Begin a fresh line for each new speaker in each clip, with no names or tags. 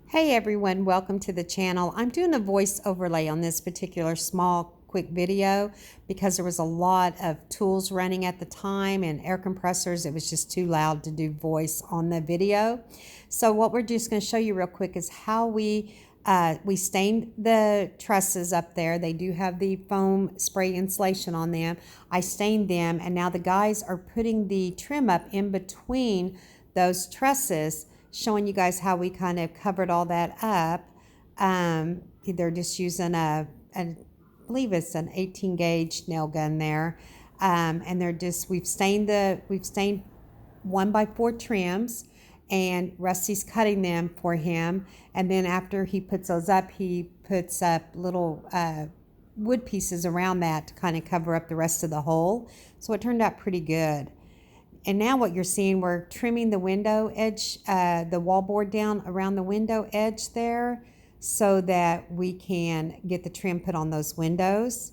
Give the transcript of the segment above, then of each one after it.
Hey everyone, welcome to the channel. I'm doing a voice overlay on this particular small quick video because there was a lot of tools running at the time and air compressors. It was just too loud to do voice on the video. So what we're just going to show you real quick is how we stained the trusses up there. They do have the foam spray insulation on them. I stained them, and now the guys are putting the trim up in between those trusses, showing you guys how we kind of covered all that up. They're just using I believe it's an 18 gauge nail gun there. And we've stained 1x4 trims, and Rusty's cutting them for him. And then after he puts those up, he puts up little wood pieces around that to kind of cover up the rest of the hole. So it turned out pretty good. And now what you're seeing, we're trimming the window edge, the wallboard down around the window edge there so that we can get the trim put on those windows.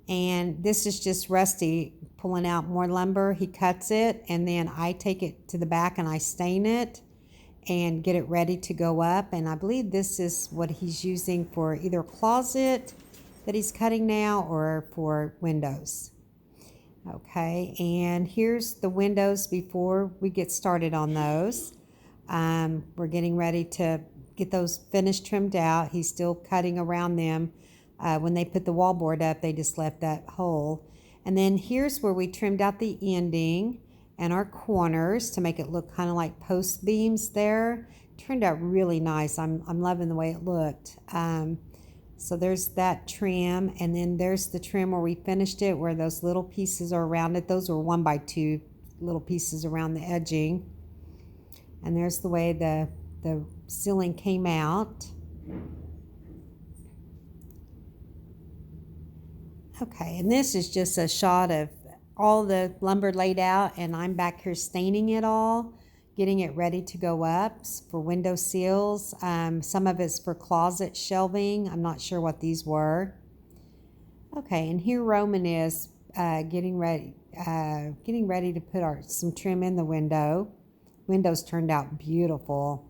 And this is just Rusty pulling out more lumber. He cuts it, and then I take it to the back and I stain it and get it ready to go up. And I believe this is what he's using for either a closet that he's cutting now or for windows. Okay, and here's the windows before we get started on those. We're getting ready to get those finished trimmed out. He's still cutting around them. When they put the wallboard up, they just left that hole. And then here's where we trimmed out the ending and our corners to make it look kind of like post beams there. Turned out really nice. I'm loving the way it looked. So there's that trim, and then there's the trim where we finished it, where those little pieces are around it. Those were 1x2 little pieces around the edging. And there's the way the ceiling came out. Okay, and this is just a shot of all the lumber laid out, and I'm back here staining it all, getting it ready to go up for window seals. Some of it's for closet shelving. I'm not sure what these were. Okay, and here Roman is getting ready to put some trim in the window. Windows turned out beautiful.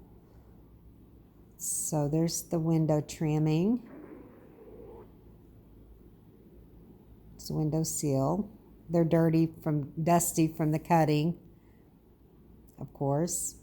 So there's the window trimming. It's a window seal. They're dusty from the cutting, of course.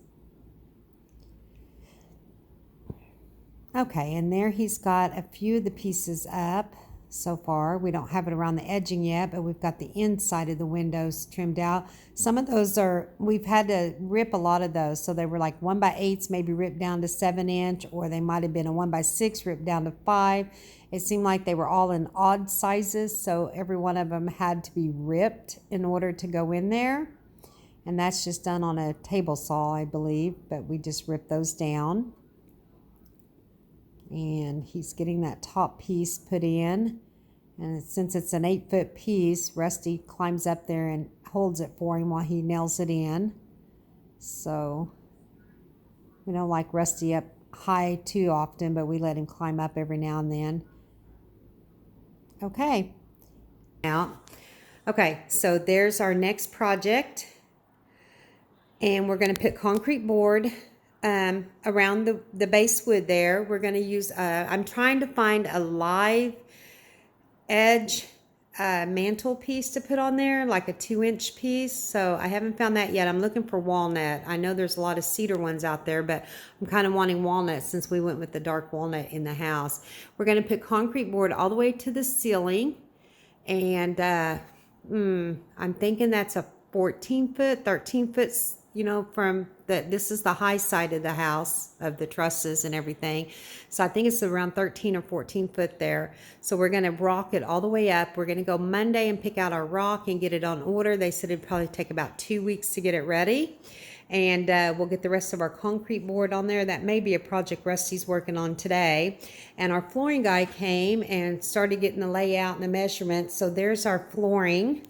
Okay, and there he's got a few of the pieces up so far. We don't have it around the edging yet, but we've got the inside of the windows trimmed out. Some of those we've had to rip a lot of those. So they were like 1x8s, maybe ripped down to 7-inch, or they might have been a 1x6 ripped down to 5. It seemed like they were all in odd sizes, so every one of them had to be ripped in order to go in there. And that's just done on a table saw, I believe, but we just ripped those down. And he's getting that top piece put in. And since it's an 8-foot piece, Rusty climbs up there and holds it for him while he nails it in. So we don't like Rusty up high too often, but we let him climb up every now and then. Okay. So there's our next project. And we're going to put concrete board around the base wood there. We're going to use, I'm trying to find a live edge mantle piece to put on there, like a 2-inch piece. So I haven't found that yet. I'm looking for walnut. I know there's a lot of cedar ones out there, but I'm kind of wanting walnut since we went with the dark walnut in the house. We're going to put concrete board all the way to the ceiling. And I'm thinking that's a 14-foot, 13-foot, from this is the high side of the house of the trusses and everything. So I think it's around 13 or 14 foot there. So we're going to rock it all the way up. We're going to go Monday and pick out our rock and get it on order. They said it'd probably take about 2 weeks to get it ready. And we'll get the rest of our concrete board on there. That may be a project Rusty's working on today. And our flooring guy came and started getting the layout and the measurements. So there's our flooring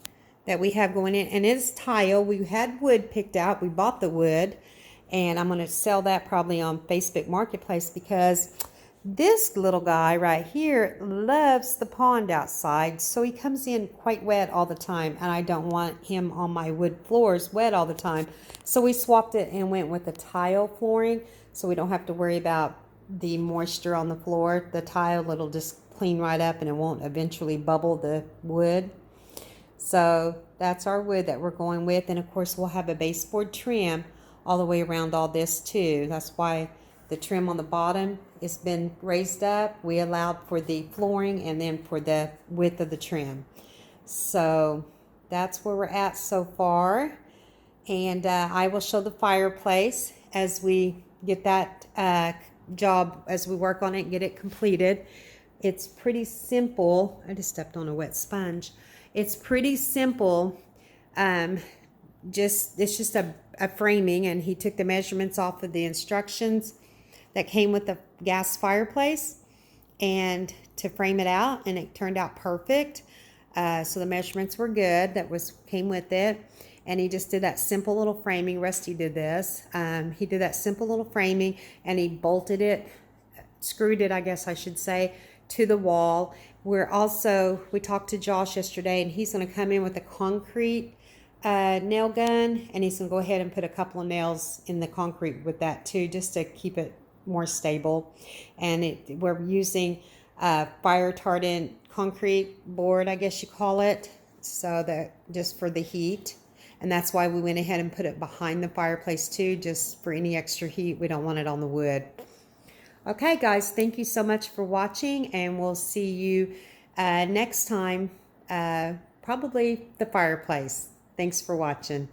that we have going in, and it's tile. We had wood picked out. We bought the wood, and I'm going to sell that probably on Facebook Marketplace because this little guy right here loves the pond outside, so he comes in quite wet all the time, and I don't want him on my wood floors wet all the time. So we swapped it and went with the tile flooring. so we don't have to worry about the moisture on the floor. The tile, it'll just clean right up and it won't eventually bubble the wood. So that's our wood that we're going with. And of course we'll have a baseboard trim all the way around all this too. That's why the trim on the bottom has been raised up. We allowed for the flooring and then for the width of the trim. So that's where we're at so far. And I will show the fireplace as we get that job, as we work on it and get it completed. It's pretty simple. I just stepped on a wet sponge. It's pretty simple. It's just a framing, and he took the measurements off of the instructions that came with the gas fireplace and to frame it out, and it turned out perfect. So the measurements were good that came with it, and he just did that simple little framing. Rusty did this. He did that simple little framing, and he bolted it, screwed it, I guess I should say, to the wall. We talked to Josh yesterday, and he's going to come in with a concrete nail gun, and he's going to go ahead and put a couple of nails in the concrete with that too, just to keep it more stable. And we're using fire retardant concrete board, I guess you call it, so that just for the heat. And that's why we went ahead and put it behind the fireplace too, just for any extra heat. We don't want it on the wood. Okay guys, thank you so much for watching, and we'll see you next time, probably the fireplace. Thanks for watching.